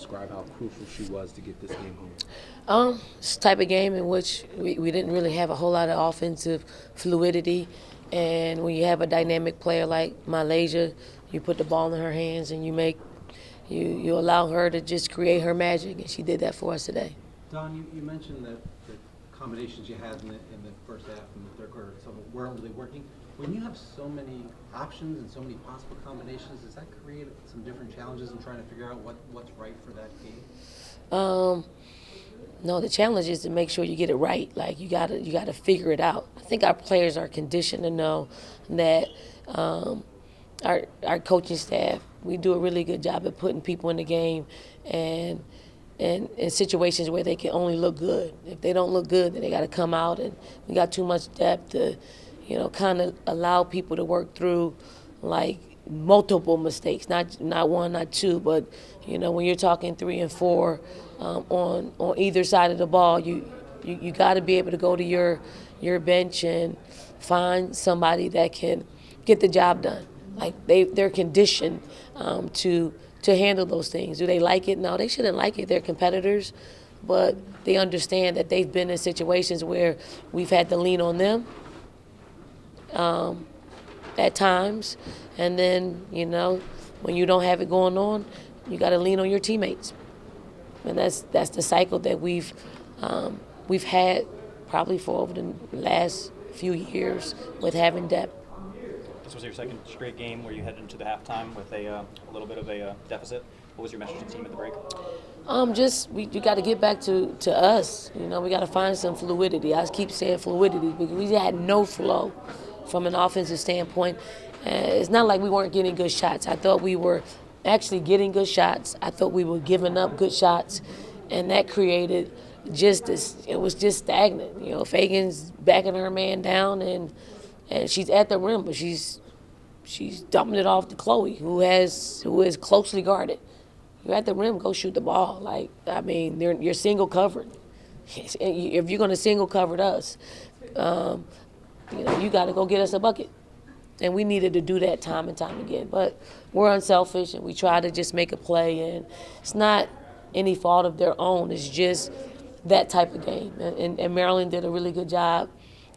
describe how crucial she was to get this game home? It's the type of game in which we didn't really have a whole lot of offensive fluidity. And when you have a dynamic player like Malaysia, you put the ball in her hands and you allow her to just create her magic, and she did that for us today. Don, you mentioned that the combinations you had in the first half and the third quarter some weren't really working. When you have so many options and so many possible combinations, does that create some different challenges in trying to figure out what's right for that game? No, the challenge is to make sure you get it right. Like you gotta figure it out. I think our players are conditioned to know that our coaching staff, we do a really good job at putting people in the game and in situations where they can only look good. If they don't look good, then they got to come out, and we got too much depth to, kind of allow people to work through like multiple mistakes, not one, not two, but when you're talking 3 and 4 on either side of the ball, you got to be able to go to your bench and find somebody that can get the job done. Like they're conditioned to handle those things. Do they like it? No, they shouldn't like it. They're competitors, but they understand that they've been in situations where we've had to lean on them at times, and then when you don't have it going on, you got to lean on your teammates, and that's the cycle that we've had probably for over the last few years with having depth. This was your second straight game where you headed into the halftime with a little bit of a deficit. What was your message to the team at the break? You got to get back to us. We got to find some fluidity. I keep saying fluidity because we had no flow from an offensive standpoint. It's not like we weren't getting good shots. I thought we were actually getting good shots. I thought we were giving up good shots, and that created just this. It was just stagnant. Fagan's backing her man down, and she's at the rim, but she's dumping it off to Chloe, who is closely guarded. You're at the rim, go shoot the ball. You're single covered. If you're going to single cover us, you got to go get us a bucket. And we needed to do that time and time again. But we're unselfish, and we try to just make a play. And it's not any fault of their own. It's just that type of game. And Maryland did a really good job.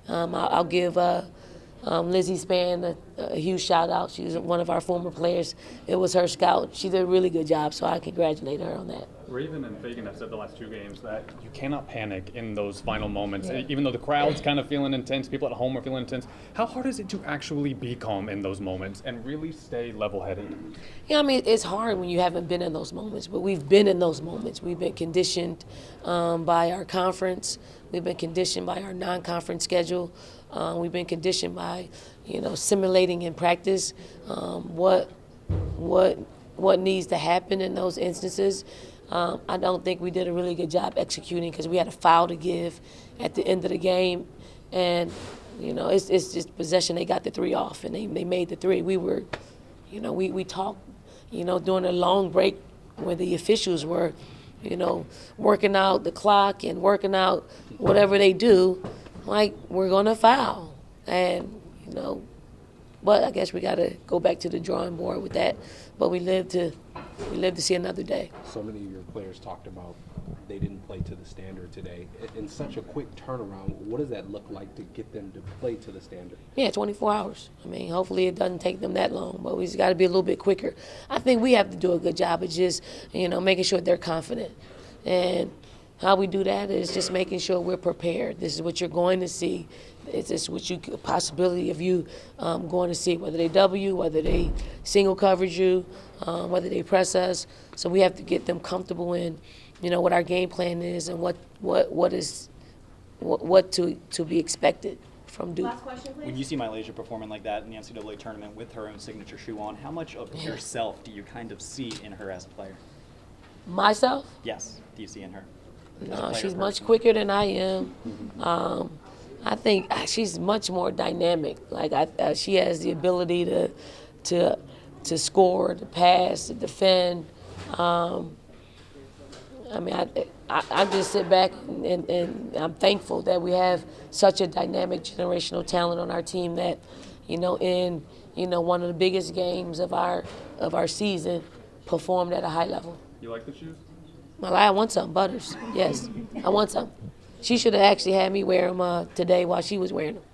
I'll give Lizzie Spann a huge shout out. She was one of our former players. It was her scout. She did a really good job, so I congratulate her on that. Raven and Fagan have said the last 2 games that you cannot panic in those final moments. Yeah. Even though the crowd's kind of feeling intense, people at home are feeling intense. How hard is it to actually be calm in those moments and really stay level-headed? It's hard when you haven't been in those moments, but we've been in those moments. We've been conditioned by our conference. We've been conditioned by our non-conference schedule. We've been conditioned by, simulating in practice what needs to happen in those instances. I don't think we did a really good job executing because we had a foul to give at the end of the game, and it's just possession. They got the 3 off, and they made the 3. We were, we talked, during a long break where the officials were, working out the clock and working out whatever they do. Like, we're going to foul. And, but I guess we got to go back to the drawing board with that. But we live to see another day. So many of your players talked about they didn't play to the standard today. In such a quick turnaround, what does that look like to get them to play to the standard? Yeah, 24 hours. Hopefully it doesn't take them that long, but we just got to be a little bit quicker. I think we have to do a good job of just, making sure they're confident. And how we do that is just making sure we're prepared. This is what you're going to see. It's just possibility of you going to see, whether they W, whether they single coverage you, whether they press us. So we have to get them comfortable in, what our game plan is and what to be expected from Duke. Last question, please. When you see Malaysia performing like that in the NCAA tournament with her own signature shoe on, how much of yourself do you kind of see in her as a player? Myself? Yes. Do you see in her? No, she's much quicker than I am. I think she's much more dynamic. She has the ability to score, to pass, to defend. I just sit back and I'm thankful that we have such a dynamic generational talent on our team that, in one of the biggest games of our season, performed at a high level. You like the shoes? Well, I want some Butters. Yes, I want some. She should have actually had me wear them today while she was wearing them.